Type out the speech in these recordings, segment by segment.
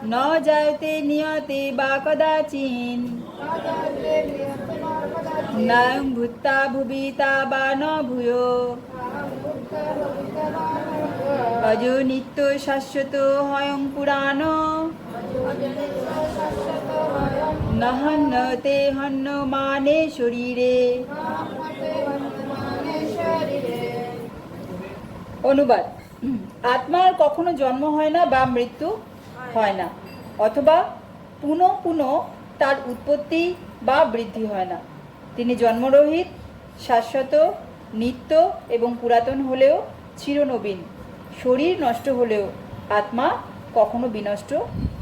न जायते नियते वा कदाचिन् न भूत्वा भुविता वा न भूयो अजो नित्यो शाश्वतो हयं पुराणो न हन्यते हन्यमाने शरीरे। অনুবাদ। আত্মার কখনো জন্ম হয় না বা মৃত্যু হয় না, অথবা পুনঃ পুনঃ তার উৎপত্তি বা বৃদ্ধি হয় না। তিনি জন্মরহিত, শাশ্বত, নিত্য এবং পুরাতন হলেও চিরনবীন। শরীর নষ্ট হলেও আত্মা কখনো বিনষ্ট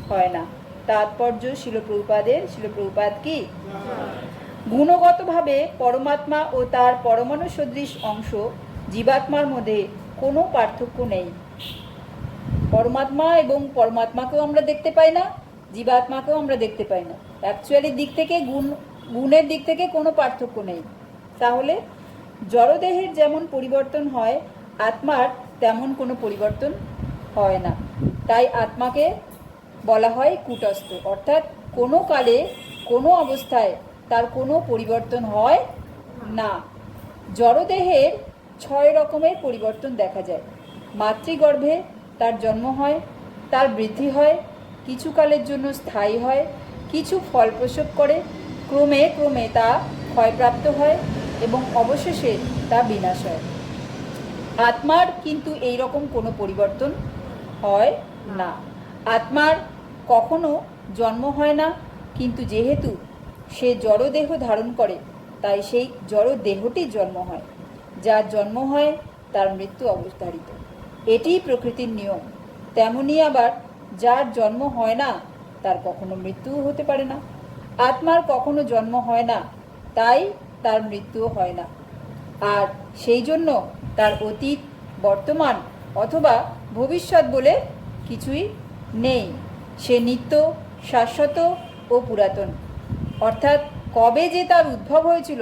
হয় না। তাৎপর্য শিল প্রভুপাদ কি? গুণগতভাবে পরমাত্মা ও তার পরমাণু সদৃশ অংশ জীবাত্মার মধ্যে কোনো পার্থক্য নেই। পরমাত্মা এবং পরমাত্মাকেও আমরা দেখতে পাই না, জীবাত্মাকেও আমরা দেখতে পাই না। অ্যাকচুয়ালি দিক থেকে গুণের দিক থেকে কোনো পার্থক্য নেই। তাহলে জড়দেহের যেমন পরিবর্তন হয়, আত্মার তেমন কোনো পরিবর্তন হয় না। তাই আত্মাকে বলা হয় কূটস্থ, অর্থাৎ কোনো কালে কোনো অবস্থায় তার কোনো পরিবর্তন হয় না। জড়দেহের 6 রকমের পরিবর্তন দেখা যায়। মাতৃগর্ভে তার জন্ম হয়, তার বৃদ্ধি হয়, কিছু কালের জন্য স্থায়ী হয়, কিছু ফল প্রসব করে, ক্রমে ক্রমে তা ক্ষয়প্রাপ্ত হয় এবং অবশেষে তা বিনাশ হয়। আত্মার কিন্তু এই রকম কোনো পরিবর্তন হয় না। আত্মার কখনো জন্ম হয় না, কিন্তু যেহেতু সে জড়দেহ ধারণ করে তাই সেই জড় দেহটির জন্ম হয়। যার জন্ম হয় তার মৃত্যু অবধারিত, এটিই প্রকৃতির নিয়ম। তেমনি আবার যার জন্ম হয় না তার কখনো মৃত্যুও হতে পারে না। আত্মার কখনো জন্ম হয় না, তাই তার মৃত্যুও হয় না। আর সেই জন্য তার অতীত, বর্তমান অথবা ভবিষ্যৎ বলে কিছুই নেই। সে নিত্য, শাশ্বত ও পুরাতন। অর্থাৎ কবে যে তার উদ্ভব হয়েছিল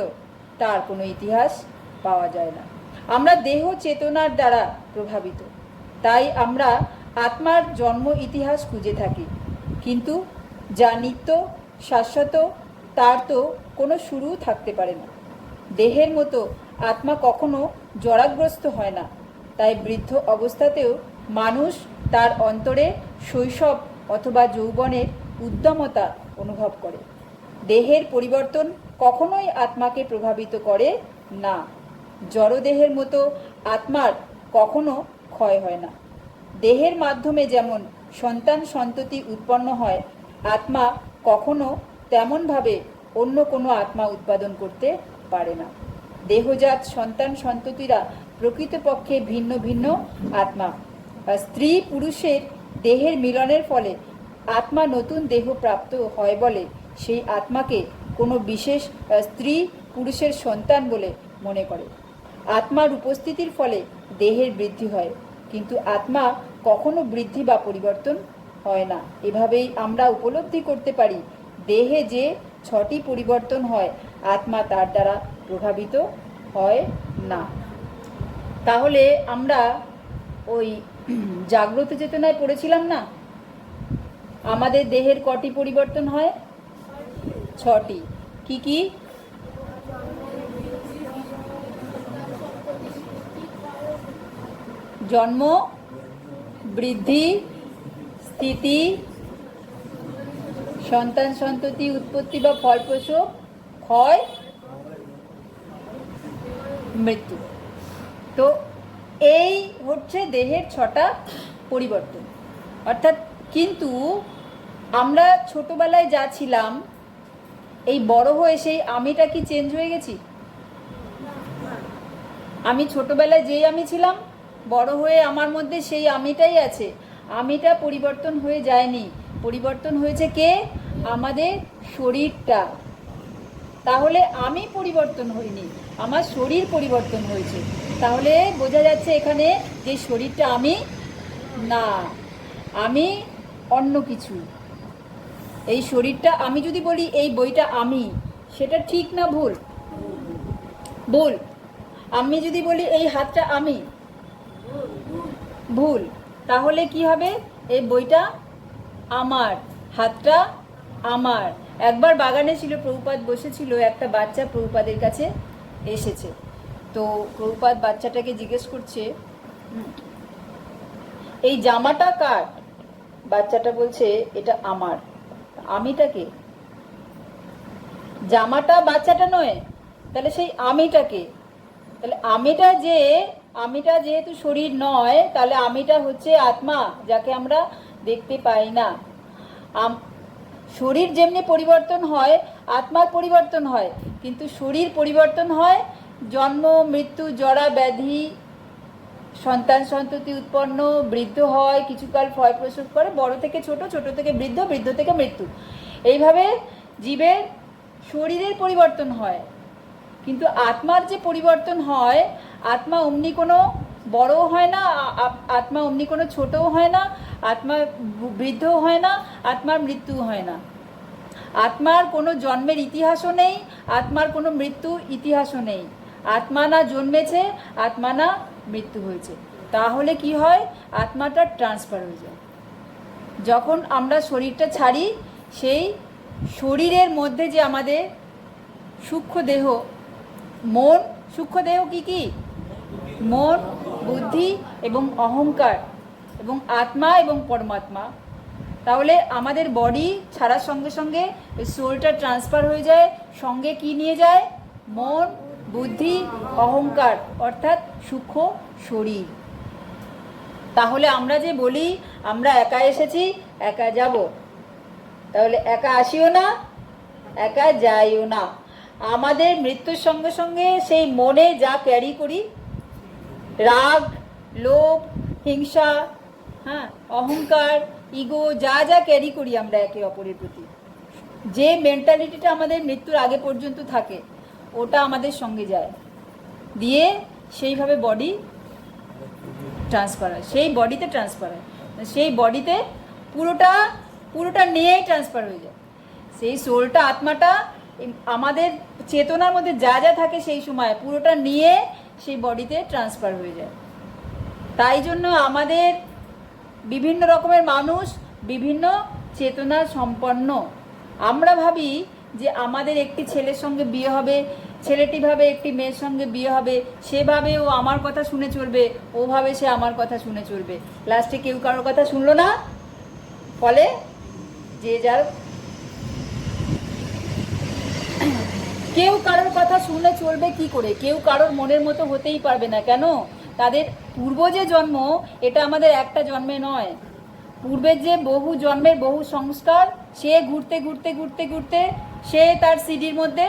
তার কোনো ইতিহাস পাওয়া যায় না। আমরা দেহ চেতনার দ্বারা প্রভাবিত, তাই আমরা আত্মার জন্ম ইতিহাস খুঁজে থাকি। কিন্তু যা নিত্য, শাশ্বত, তার তো কোনো শুরু থাকতে পারে না। দেহের মতো আত্মা কখনো জরাগ্রস্ত হয় না। তাই বৃদ্ধ অবস্থাতেও মানুষ তার অন্তরে শৈশব অথবা যৌবনের উদ্যমতা অনুভব করে। দেহের পরিবর্তন কখনোই আত্মাকে প্রভাবিত করে না। জড়দেহের মতো আত্মার কখনো ক্ষয় হয় না। দেহের মাধ্যমে যেমন সন্তান সন্ততি উৎপন্ন হয়, আত্মা কখনো তেমনভাবে অন্য কোনো আত্মা উৎপাদন করতে পারে না। দেহজাত সন্তান সন্ততিরা প্রকৃতপক্ষে ভিন্ন ভিন্ন আত্মা। স্ত্রী পুরুষের দেহের মিলনের ফলে আত্মা নতুন দেহ প্রাপ্ত হয় বলে সেই আত্মাকে কোনো বিশেষ স্ত্রী পুরুষের সন্তান বলে মনে করে। আত্মার উপস্থিতির ফলে দেহের বৃদ্ধি হয়, কিন্তু আত্মা কখনো বৃদ্ধি বা পরিবর্তন হয় না। এভাবেই আমরা উপলব্ধি করতে পারি দেহে যে 6টি পরিবর্তন হয়, আত্মা তার দ্বারা প্রভাবিত হয় না। তাহলে আমরা ওই জাগ্রত চেতনায় পড়েছিলাম না, আমাদের দেহের কটি পরিবর্তন হয়? 6টি। কি কি? জন্ম, বৃদ্ধি, স্থিতি, সন্তান সন্ততি উৎপত্তি বা ফলপ্রসব, ক্ষয়, মৃত্যু। তো এই হচ্ছে দেহের 6টা পরিবর্তন। অর্থাৎ কিন্তু আমরা ছোটবেলায় যা ছিলাম, এই বড় হয়ে সেই আমিটা কি চেঞ্জ হয়ে গেছি? আমি ছোটবেলায় যেই আমি ছিলাম, বড় হয়ে আমার মধ্যে সেই আমিটাই আছে। আমিটা পরিবর্তন হয়ে যায়নি, পরিবর্তন হয়েছে কে? আমাদের শরীরটা। তাহলে আমি পরিবর্তন হইনি, আমার শরীর পরিবর্তন হয়েছে। তাহলে বোঝা যাচ্ছে এখানে যে শরীরটা আমি না, আমি অন্য কিছু। এই শরীরটা আমি যদি বলি এই বইটা আমি, সেটা ঠিক না ভুল? ভুল। আমি যদি বলি এই হাতটা আমি, ভুল। তাহলে কি হবে? এই বইটা আমার, হাতটা আমার। একবার বাগানে ছিল, প্রভুপাদ বসেছিল, একটা বাচ্চা প্রভুপাদের কাছে এসেছে। তো প্রভুপাদ বাচ্চাটাকে জিজ্ঞেস করছে, এই জামাটা কার? বাচ্চাটা বলছে, এটা আমার। আমিটাকে? জামাটা বাচ্চাটা নয়, তাহলে সেই আমিটাকে? তাহলে আমিটা যেহেতু শরীর নয়, তাহলে আমিটা হচ্ছে আত্মা, যাকে আমরা দেখতে পাই না। শরীর যেমনি পরিবর্তন হয়, আত্মার পরিবর্তন হয়, কিন্তু শরীর পরিবর্তন হয় জন্ম, মৃত্যু, জরা, ব্যাধি, সন্তান সন্ততি উৎপন্ন, বৃদ্ধ হয়, কিছুকাল ভয় প্রসব করে, বড় থেকে ছোট, ছোট থেকে বৃদ্ধ, বৃদ্ধ থেকে মৃত্যু। এইভাবে জীবের শরীরের পরিবর্তন হয়, কিন্তু আত্মার যে পরিবর্তন হয়, আত্মা অমনি কোনো বড়ও হয় না, আত্মা অমনি কোনো ছোটও হয় না, আত্মা বৃদ্ধও হয় না, আত্মার মৃত্যুও হয় না। আত্মার কোনো জন্মের ইতিহাসও নেই, আত্মার কোনো মৃত্যু ইতিহাসও নেই। আত্মা না জন্মেছে, আত্মা না মৃত্যু হয়েছে। তাহলে কি হয়? আত্মাটা ট্রান্সফার হয়ে যায়। যখন আমরা শরীরটা ছাড়ি, সেই শরীরের মধ্যে যে আমাদের সূক্ষ্ম দেহ, মন, সূক্ষ্ম দেহ কি কি? মন, বুদ্ধি এবং অহংকার, এবং আত্মা এবং পরমাত্মা। তাহলে আমাদের বডি ছাড়ার সঙ্গে সঙ্গে সোলটা ট্রান্সফার হয়ে যায়। সঙ্গে কি নিয়ে যায়? মন, বুদ্ধি, অহংকার, অর্থাৎ সূক্ষ্ম শরীর। তাহলে আমরা যে বলি আমরা একা এসেছি, একা যাব, তাহলে একা আসিও না, একা যাইও না। আমাদের মৃত্যুর সঙ্গে সঙ্গে সেই মনে যা ক্যারি করি, রাগ, লোভ, হিংসা, হ্যাঁ, অহংকার, ইগো, যা যা ক্যারি করি আমরা একে অপরের প্রতি, যে মেন্টালিটিটা আমাদের মৃত্যুর আগে পর্যন্ত থাকে, ওটা আমাদের সঙ্গে যায়, দিয়ে সেইভাবে বডি ট্রান্সফার হয়, সেই বডিতে ট্রান্সফার হয়, সেই বডিতে পুরোটা নিয়েই ট্রান্সফার হয়ে যায়। সেই সোলটা, আত্মাটা আমাদের চেতনার মধ্যে যা যা থাকে সেই সময় পুরোটা নিয়ে সেই বডিতে ট্রান্সফার হয়ে যায়। তাই জন্য আমাদের বিভিন্ন রকমের মানুষ বিভিন্ন চেতনা সম্পন্ন। আমরা ভাবি যে আমাদের একটি ছেলের সঙ্গে বিয়ে হবে, ছেলেটি ভাবে একটি মেয়ের সঙ্গে বিয়ে হবে, সেভাবে ও আমার কথা শুনে চলবে, ও ভাবে সে আমার কথা শুনে চলবে। লাস্টে কেউ কারোর কথা শুনলো না, ফলে যে যার, কেউ কারোর কথা শুনে চলবে কি করে? কেউ কারোর মনের মতো হতেই পারবে না। কেন? তাদের পূর্ব যে জন্ম, এটা আমাদের একটা জন্মে নয়, পূর্বের যে বহু জন্মের বহু সংস্কার, সে ঘুরতে ঘুরতে ঘুরতে ঘুরতে সে তার সিডির মধ্যে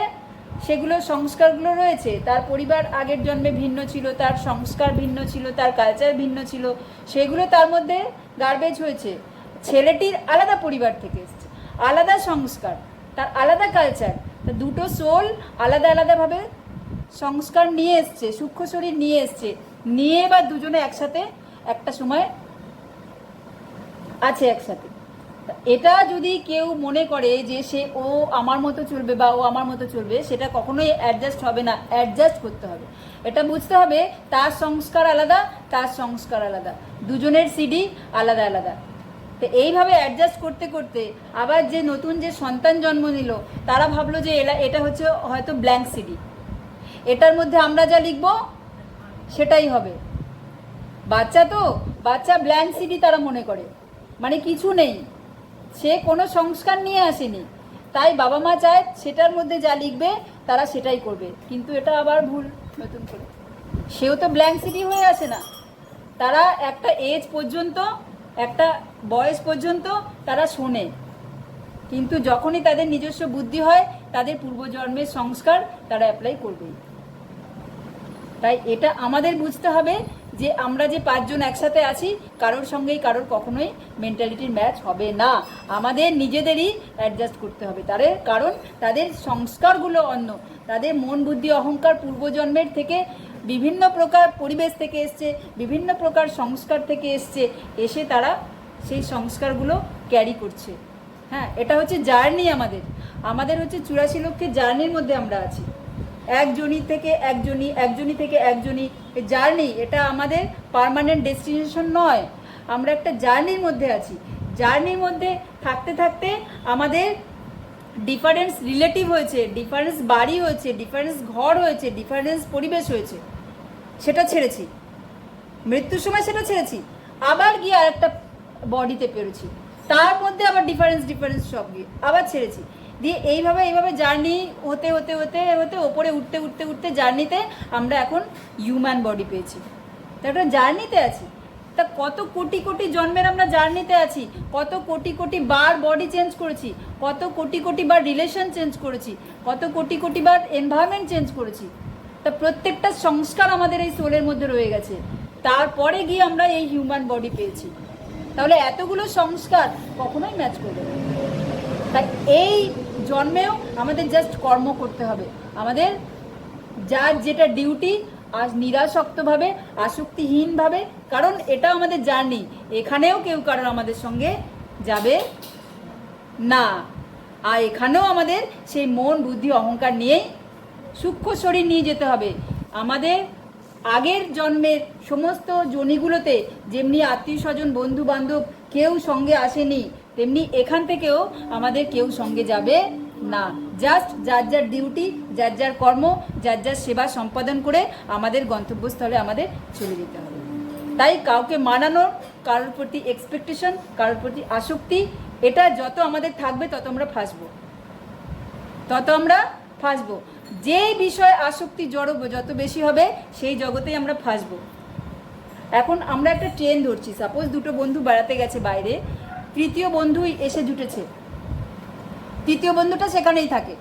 সেগুলো সংস্কারগুলো রয়েছে। তার পরিবার আগের জন্মে ভিন্ন ছিল, তার সংস্কার ভিন্ন ছিল, তার কালচার ভিন্ন ছিল, সেগুলো তার মধ্যে গার্বেজ হয়েছে। ছেলেটির আলাদা পরিবার থেকে এসছে, আলাদা সংস্কার, তার আলাদা কালচার, তা দুটো সোল আলাদা আলাদাভাবে সংস্কার নিয়ে এসছে, সূক্ষ্ম শরীর নিয়ে এসছে, নিয়ে এবার দুজনে একসাথে একটা সময় আছে একসাথে। এটা যদি কেউ মনে করে যে সে ও আমার মতো চলবে বা ও আমার মতো চলবে, সেটা কখনোই অ্যাডজাস্ট হবে না। অ্যাডজাস্ট করতে হবে, এটা বুঝতে হবে তার সংস্কার আলাদা, তার সংস্কার আলাদা, দুজনের সিডি আলাদা আলাদা। তো এইভাবে অ্যাডজাস্ট করতে করতে আবার যে নতুন যে সন্তান জন্ম নিল, তারা ভাবলো যে এটা হচ্ছে হয়তো ব্ল্যাঙ্ক সিডি, এটার মধ্যে আমরা যা লিখব সেটাই হবে। বাচ্চা ব্ল্যাঙ্ক সিডি তারা মনে করে, মানে কিছু নেই, সে কোনো সংস্কার নিয়ে আসেনি, তাই বাবা মা চায় সেটার মধ্যে যা লিখবে তারা সেটাই করবে। কিন্তু এটা আবার ভুল। নতুন করে সেও তো ব্ল্যাঙ্ক সিডি হয়ে আসে না। তারা একটা এজ পর্যন্ত, একটা বয়স পর্যন্ত তারা শোনে, কিন্তু যখনই তাদের নিজস্ব বুদ্ধি হয়, তাদের পূর্বজন্মের সংস্কার তারা অ্যাপ্লাই করবেই। তাই এটা আমাদের বুঝতে হবে যে আমরা যে পাঁচজন একসাথে আছি, কারোর সঙ্গেই কারোর কখনোই মেন্টালিটির ম্যাচ হবে না। আমাদের নিজেদেরই অ্যাডজাস্ট করতে হবে। কারণ তাদের সংস্কারগুলো অন্য, তাদের মন, বুদ্ধি, অহংকার পূর্বজন্মের থেকে বিভিন্ন প্রকার পরিবেশ থেকে এসছে, বিভিন্ন প্রকার সংস্কার থেকে এসে তারা সেই সংস্কারগুলো ক্যারি করছে। হ্যাঁ, এটা হচ্ছে জার্নি। আমাদের হচ্ছে 84 লক্ষের জার্নির মধ্যে আমরা আছি। একজনই থেকে একজনই জার্নি, এটা আমাদের পার্মানেন্ট ডেস্টিনেশন নয়। আমরা একটা জার্নির মধ্যে আছি। জার্নির মধ্যে থাকতে থাকতে আমাদের ডিফারেন্স রিলেটিভ হয়েছে, ডিফারেন্স বাড়ি হয়েছে, ডিফারেন্স ঘর হয়েছে, ডিফারেন্স পরিবেশ হয়েছে, সেটা ছেড়েছি। মৃত্যুর সময় সেটা ছেড়েছি, আবার গিয়ে আর একটা বডিতে পেরেছি, তার মধ্যে আবার ডিফারেন্স সব গিয়ে আবার ছেড়েছি, দিয়ে এইভাবে জার্নি হতে হতে হতে হতে ওপরে উঠতে উঠতে উঠতে জার্নিতে আমরা এখন হিউম্যান বডি পেয়েছি। তা একটা জার্নিতে আছি। তা কত কোটি কোটি জন্মের আমরা জার্নিতে আছি, কত কোটি কোটি বার বডি চেঞ্জ করেছি, কত কোটি কোটি বার রিলেশন চেঞ্জ করেছি, কত কোটি কোটি বার এনভায়রনমেন্ট চেঞ্জ করেছি। তা প্রত্যেকটা সংস্কার আমাদের এই সোলের মধ্যে রয়ে গেছে, তারপরে গিয়ে আমরা এই হিউম্যান বডি পেয়েছি। তাহলে এতগুলো সংস্কার কখনোই ম্যাচ করবে না। তাই এই জন্মেও আমাদের জাস্ট কর্ম করতে হবে, আমাদের যার যেটা ডিউটি, আজ নিরাসক্তভাবে, আসক্তিহীনভাবে, কারণ এটা আমাদের জার্নি, এখানেও কেউ কারণ আমাদের সঙ্গে যাবে না। আর এখানেও আমাদের সেই মন বুদ্ধি অহংকার নিয়েই সূক্ষ্ম শরীর নিয়ে যেতে হবে। আমাদের আগের জন্মের সমস্ত জনিগুলোতে যেমনি আত্মীয় স্বজন বন্ধু বান্ধব কেউ সঙ্গে আসেনি, তেমনি এখান থেকেও আমাদের কেউ সঙ্গে যাবে না। জাস্ট যার যার ডিউটি, যার যার কর্ম, যার যার সেবা সম্পাদন করে আমাদের গন্তব্যস্থলে আমাদের চলে যেতে হবে। তাই কাউকে মানানোর, কারোর প্রতি এক্সপেকটেশন, কারোর প্রতি আসক্তি, এটা যত আমাদের থাকবে তত আমরা ফাঁসবো। যে বিষয়ে আসক্তি জড়ব যত বেশি হবে সেই জগতেই আমরা ফাঁসবো। এখন আমরা একটা ট্রেন ধরছি, সাপোজ দুটো বন্ধু বেড়াতে গেছে বাইরে, তৃতীয় বন্ধুই এসে জুটেছে, তৃতীয় বন্ধুটা সেখানেই থাকে।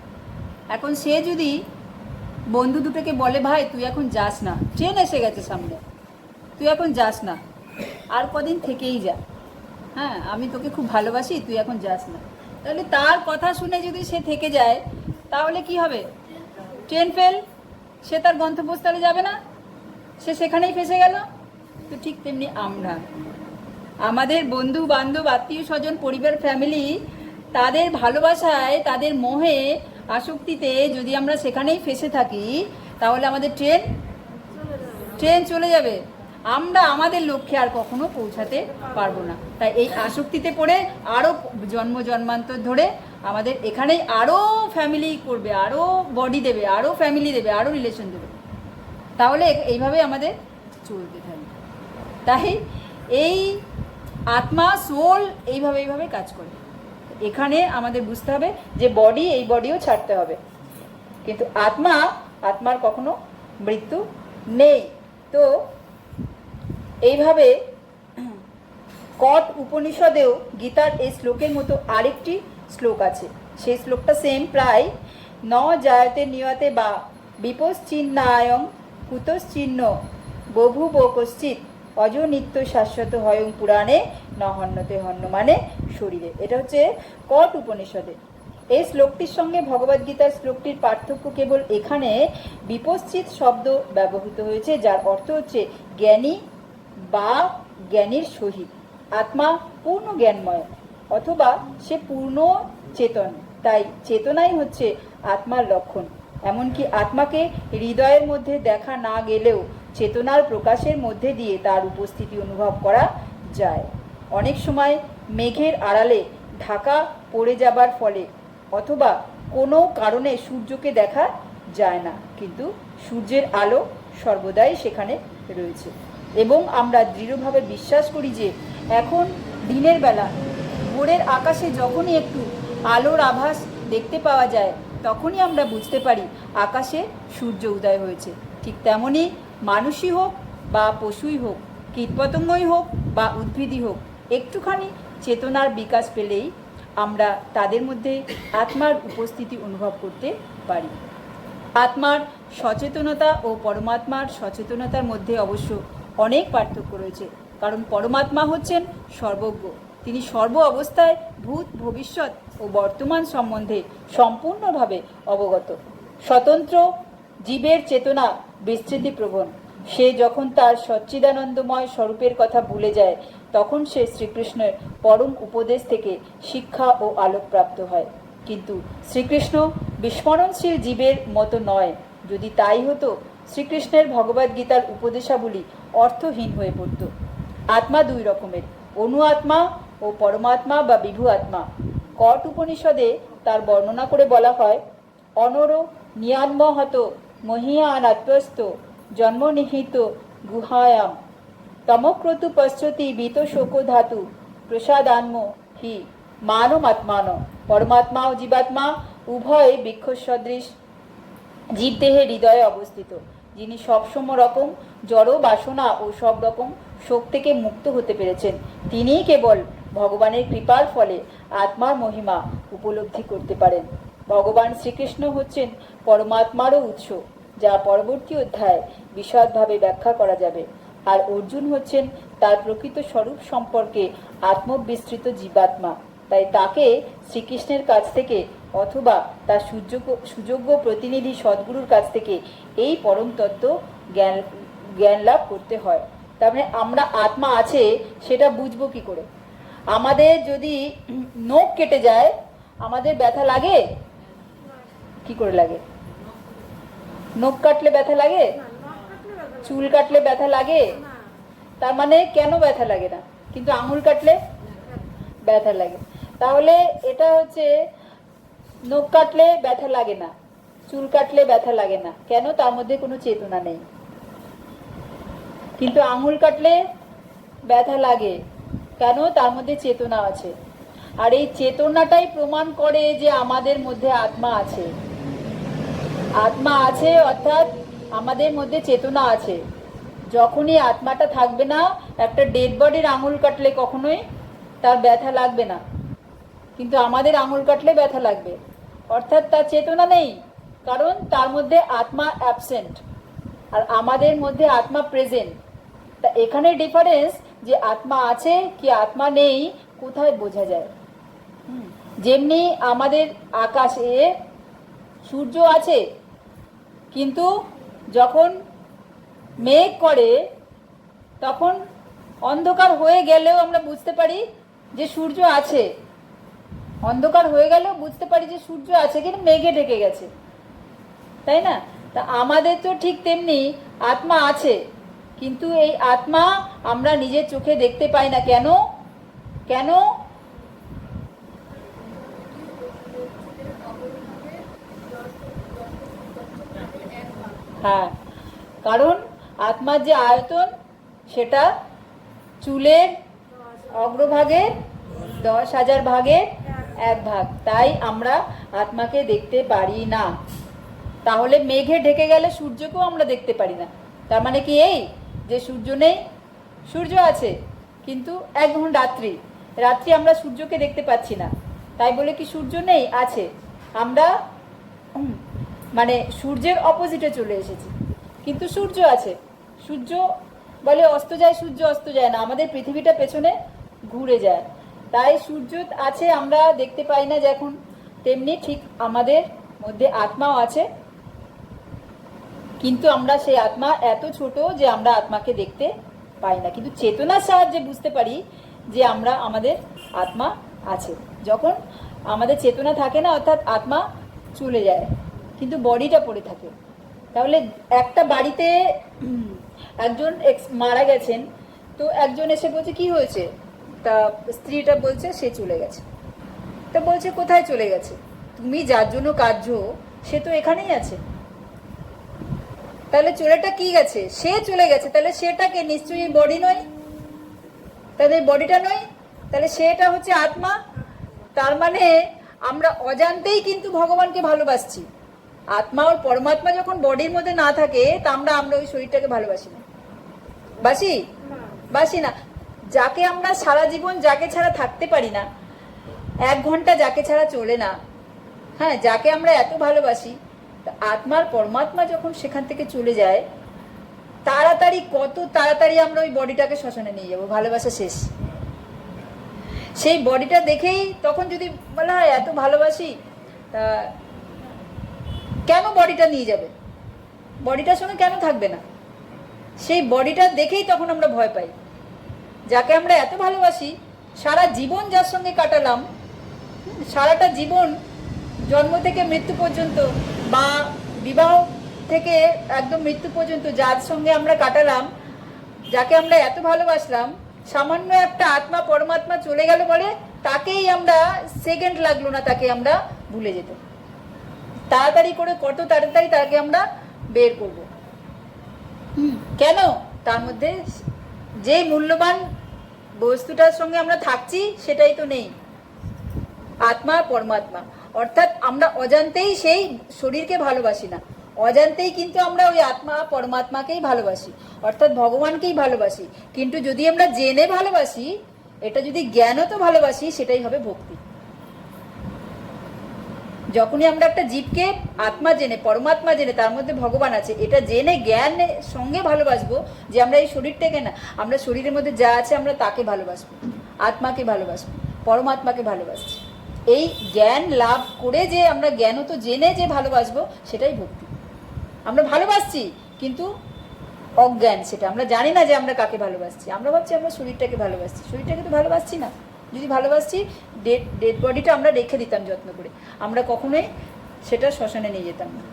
এখন সে যদি বন্ধু দুটোকে বলে, ভাই তুই এখন যাস না, ট্রেন এসে গেছে সামনে, তুই এখন যাস না, আর কদিন থেকেই যা, হ্যাঁ আমি তোকে খুব ভালোবাসি, তুই এখন যাস না, তাহলে তার কথা শুনে যদি সে থেকে যায় তাহলে কি হবে? ট্রেন ফেল, সে তার গন্তব্যস্থলে যাবে না, সে সেখানেই ফেসে গেল। তো ঠিক তেমনি আমরা আমাদের বন্ধু বান্ধব আত্মীয় স্বজন পরিবার ফ্যামিলি, তাদের ভালোবাসায়, তাদের মোহে, আসক্তিতে যদি আমরা সেখানেই ফেসে থাকি তাহলে আমাদের ট্রেন চলে যাবে, আমরা আমাদের লক্ষ্যে আর কখনো পৌঁছাতে পারবো না। তাই এই আসক্তিতে পড়ে আরও জন্মান্তর ধরে আমাদের এখানেই আরও ফ্যামিলি করবে, আরও বডি দেবে, আরও ফ্যামিলি দেবে, আরও রিলেশন দেবে, তাহলে এইভাবে আমাদের চলতে থাকবে। তাই এই আত্মা, সোল এইভাবে কাজ করে। এখানে আমাদের বুঝতে হবে যে বডি, এই বডিও ছাড়তে হবে, কিন্তু আত্মার কখনো মৃত্যু নেই। তো এইভাবে কট উপনিষদেও গীতার এই শ্লোকের মতো আরেকটি শ্লোক আছে, সেই শ্লোকটা সেম প্রায়, ন জায়তে নিয়তে বা বিপশ্চিন্নায়ং কুতশ্চিন্ন বভুব কশ্চিৎ অজনিত্য শাশ্বত হয়ং পুরাণে ন হন্যতে হন্য মানে শরীরে। এটা হচ্ছে কট উপনিষদে। এই শ্লোকটির সঙ্গে ভগবদ্গীতার শ্লোকটির পার্থক্য কেবল এখানে বিপশ্চিত শব্দ ব্যবহৃত হয়েছে, যার অর্থ হচ্ছে জ্ঞানী বা জ্ঞানীর সহিত। আত্মা পূর্ণ জ্ঞানময় অথবা সে পূর্ণ চেতন, তাই চেতনাই হচ্ছে আত্মার লক্ষণ। এমনকি আত্মাকে হৃদয়ের মধ্যে দেখা না গেলেও চেতনার প্রকাশের মধ্যে দিয়ে তার উপস্থিতি অনুভব করা যায়। অনেক সময় মেঘের আড়ালে ঢাকা পড়ে যাবার ফলে অথবা কোনো কারণে সূর্যকে দেখা যায় না, কিন্তু সূর্যের আলো সর্বদাই সেখানে রয়েছে। এবং আমরা দৃঢ়ভাবে বিশ্বাস করি যে এখন দিনের বেলা ভোরের আকাশে যখনই একটু আলোর আভাস দেখতে পাওয়া যায় তখনই আমরা বুঝতে পারি আকাশে সূর্য উদয় হয়েছে। ঠিক তেমনই মানুষই হোক বা পশুই হোক, কীটপতঙ্গই হোক বা উদ্ভিদই হোক, একটুখানি চেতনার বিকাশ পেলেই আমরা তাদের মধ্যে আত্মার উপস্থিতি অনুভব করতে পারি। আত্মার সচেতনতা ও পরমাত্মার সচেতনতার মধ্যে অবশ্য অনেক পার্থক্য রয়েছে, কারণ পরমাত্মা হচ্ছেন সর্বজ্ঞ। তিনি সর্ব অবস্থায় ভূত, ভবিষ্যৎ ও বর্তমান সম্বন্ধে সম্পূর্ণভাবে অবগত। স্বতন্ত্র জীবের চেতনা বিস্তৃতিপ্রবণ। সে যখন তার সচ্চিদানন্দময় স্বরূপের কথা ভুলে যায় তখন সে শ্রীকৃষ্ণের পরম উপদেশ থেকে শিক্ষা ও আলোকপ্রাপ্ত হয়। কিন্তু শ্রীকৃষ্ণ বিস্মরণশীল জীবের মতো নয়। যদি তাই হতো শ্রীকৃষ্ণের ভগবদ্গীতার উপদেশাবলী অর্থহীন হয়ে পড়ত। আত্মা দুই রকমের, অনু আত্মা ও পরমাত্মা বা বিভু আত্মা। কট উপনিষদে তার বর্ণনা করে বলা হয়, অনর নিয়ান্মহত মহিয়ান আত্মস্থ জন্ম নিহিত গুহায়াম তমক্রতু পশ্চতি বিত শোক ধাতু প্রসাদান্ম হি মানমাত্মান। পরমাত্মা ও জীবাত্মা উভয় বৃক্ষ সদৃশ জীবদেহে হৃদয়ে অবস্থিত, যিনি সবসময় রকম জড় বাসনা ও সব রকম শোক থেকে মুক্ত হতে পেরেছেন। তিনিই কেবল ভগবানের কৃপার ফলে আত্মার মহিমা উপলব্ধি করতে পারেন। ভগবান শ্রীকৃষ্ণ হচ্ছেন পরমাত্মারও উৎস, যা পরবর্তী অধ্যায়ে বিশদভাবে ব্যাখ্যা করা যাবে। আর অর্জুন হচ্ছেন তার প্রকৃত স্বরূপ সম্পর্কে আত্মবিস্তৃত জীবাত্মা। তাই তাকে শ্রীকৃষ্ণের কাছ থেকে অথবা তার সুযোগ্য প্রতিনিধি সদ্গুরুর কাছ থেকে এই পরম তত্ত্ব জ্ঞান লাভ করতে হয়। তার মানে আমরা আত্মা আছে সেটা বুঝবো কি করে? আমাদের যদি নখ কেটে যায় আমাদের ব্যথা লাগে? কি করে লাগে? নখ কাটলে ব্যথা লাগে? চুল কাটলে ব্যথা লাগে? তার মানে কেন ব্যথা লাগে না, কিন্তু আঙুল কাটলে ব্যথা লাগে? তাহলে এটা হচ্ছে নখ কাটলে ব্যথা লাগে না, চুল কাটলে ব্যথা লাগে না, কেন? তার মধ্যে কোনো চেতনা নেই। কিন্তু আঙুল কাটলে ব্যথা লাগে, কেন? তার মধ্যে চেতনা আছে। আর এই চেতনাটাই প্রমাণ করে যে আমাদের মধ্যে আত্মা আছে। আত্মা আছে অর্থাৎ আমাদের মধ্যে চেতনা আছে। যখনই আত্মাটা থাকবে না, একটা ডেড বডির আঙুল কাটলে কখনোই তার ব্যথা লাগবে না, কিন্তু আমাদের আঙুল কাটলে ব্যথা লাগবে, অর্থাৎ তার চেতনা নেই, কারণ তার মধ্যে আত্মা অ্যাবসেন্ট আর আমাদের মধ্যে আত্মা প্রেজেন্ট। তা এখানে ডিফারেন্স যে আত্মা আছে কি আত্মা নেই কোথায় বোঝা যায়। যেমনি আমাদের আকাশে সূর্য আছে, কিন্তু যখন মেঘ করে তখন অন্ধকার হয়ে গেলেও আমরা বুঝতে পারি যে সূর্য আছে। অন্ধকার হয়ে গেলেও বুঝতে পারি যে সূর্য আছে, কিন্তু মেঘে ঢেকে গেছে, তাই না? তা আমাদের তো ঠিক তেমনি আত্মা আছে, কিন্তু এই আত্মা আমরা নিজের চোখে দেখতে পাই না। কেন? কেন? হ্যাঁ, কারণ আত্মার যে আয়তন সেটা চুলের অগ্রভাগের 10,000 ভাগের 1 ভাগ, তাই আমরা আত্মাকে দেখতে পারি না। তাহলে মেঘে ঢেকে গেলে সূর্যকেও আমরা দেখতে পারি না। তার মানে কি এই যে সূর্য নেই? সূর্য আছে, কিন্তু এখন রাত্রি আমরা সূর্যকে দেখতে পাচ্ছি না, তাই বলে কি সূর্য নেই? আছে। আমরা মানে সূর্যের অপোজিটে চলে এসেছি, কিন্তু সূর্য আছে। সূর্য বলে অস্ত যায়, সূর্য অস্ত যায় না, আমাদের পৃথিবীটা পেছনে ঘুরে যায়, তাই সূর্য আছে আমরা দেখতে পাই না। যখন তেমনি ঠিক আমাদের মধ্যে আত্মাও আছে, কিন্তু আমরা সেই আত্মা এত ছোট যে আমরা আত্মাকে দেখতে পাই না, কিন্তু চেতনার সাহায্যে বুঝতে পারি যে আমাদের আত্মা আছে। যখন আমাদের চেতনা থাকে না, অর্থাৎ আত্মা চলে যায় কিন্তু বডিটা পড়ে থাকে। তাহলে একটা বাড়িতে একজন মারা গেছেন, তো একজন এসে বলছে কি হয়েছে, তা স্ত্রীটা বলছে সে চলে গেছে। তা বলছে কোথায় চলে গেছে? তুমি যার জন্য কাঁদছো সে তো এখানেই আছে। তাহলে চলেটা কি গেছে? সে চলে গেছে, তাহলে সেটাকে নিশ্চয়ই বডি নয়, তাহলে বডিটা নয়, তাহলে সেটা হচ্ছে আত্মা। তার মানে আমরা অজান্তেই কিন্তু ভগবানকে ভালোবাসছি। আত্মা আর পরমাত্মা যখন বডির মধ্যে না থাকে তা আমরা ওই শরীরটাকে ভালোবাসি না। বাসি না। যাকে আমরা সারা জীবন যাকে ছাড়া থাকতে পারি না, 1 ঘন্টা যাকে ছাড়া চলে না, হ্যাঁ, যাকে আমরা এত ভালোবাসি, আত্মার পরমাত্মা যখন সেখান থেকে চলে যায়, কত তাড়াতাড়ি আমরা ওই বডিটাকে শ্মশানে নিয়ে যাবো, ভালোবাসা শেষ। সেই বডিটা দেখেই তখন যদি বলা হয় এত ভালোবাসি, তা কেন বডিটা নিয়ে যাবে? বডিটার সঙ্গে কেন থাকবে না? সেই বডিটা দেখেই তখন আমরা ভয় পাই। যাকে আমরা এত ভালোবাসি, সারা জীবন যার সঙ্গে কাটালাম, সারাটা জীবন জন্ম থেকে মৃত্যু পর্যন্ত বা বিবাহ থেকে একদম মৃত্যু পর্যন্ত যার সঙ্গে আমরা কাটালাম, যাকে আমরা এত ভালোবাসলাম, সামান্য একটা আত্মা পরমাত্মা চলে গেল বলে তাকেই আমরা, সেকেন্ড লাগলো না তাকে আমরা ভুলে যেতে, তাড়াতাড়ি করে কত তাড়াতাড়ি তাকে আমরা বের করব। কেন? তার মধ্যে যে মূল্যবান বস্তুটার সঙ্গে আমরা থাকছি সেটাই তো নেই, আত্মা পরমাত্মা। অর্থাৎ আমরা অজান্তেই সেই শরীরকে ভালোবাসি না, অজান্তেই কিন্তু আমরা ওই আত্মা পরমাত্মাকেই ভালোবাসি, অর্থাৎ ভগবানকেই ভালোবাসি। কিন্তু যদি আমরা জেনে ভালোবাসি, এটা যদি জ্ঞানত ভালোবাসি, সেটাই হবে ভক্তি। যখনই আমরা একটা জীবকে আত্মা জেনে, পরমাত্মা জেনে, তার মধ্যে ভগবান আছে, এটা জেনে জ্ঞানের সঙ্গে ভালোবাসবো, যে আমরা এই শরীরটাকে না, আমরা শরীরের মধ্যে যা আছে আমরা তাকে ভালোবাসবো, আত্মাকে ভালোবাসবো, পরমাত্মাকে ভালোবাসছি। এই জ্ঞান লাভ করে যে আমরা জ্ঞানত জেনে যে ভালোবাসবো, সেটাই ভক্তি। আমরা ভালোবাসছি কিন্তু অজ্ঞান, সেটা আমরা জানি না যে আমরা কাকে ভালোবাসছি। আমরা ভাবছি আমরা শরীরটাকে ভালোবাসছি, শরীরটাকে তো ভালোবাসছি না। যদি ভালোবাসছি, ডেড বডিটা আমরা রেখে দিতাম যত্ন করে, আমরা কখনোই সেটা শ্মশানে নিয়ে যেতাম না,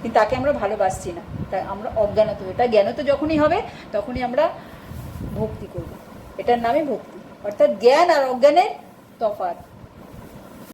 কিন্তু তাকে আমরা ভালোবাসছি না, তাই আমরা অজ্ঞানত। এটা জ্ঞানত যখনই হবে তখনই আমরা ভক্তি করব, এটার নামই ভক্তি। অর্থাৎ জ্ঞান আর অজ্ঞানের তফাৎ।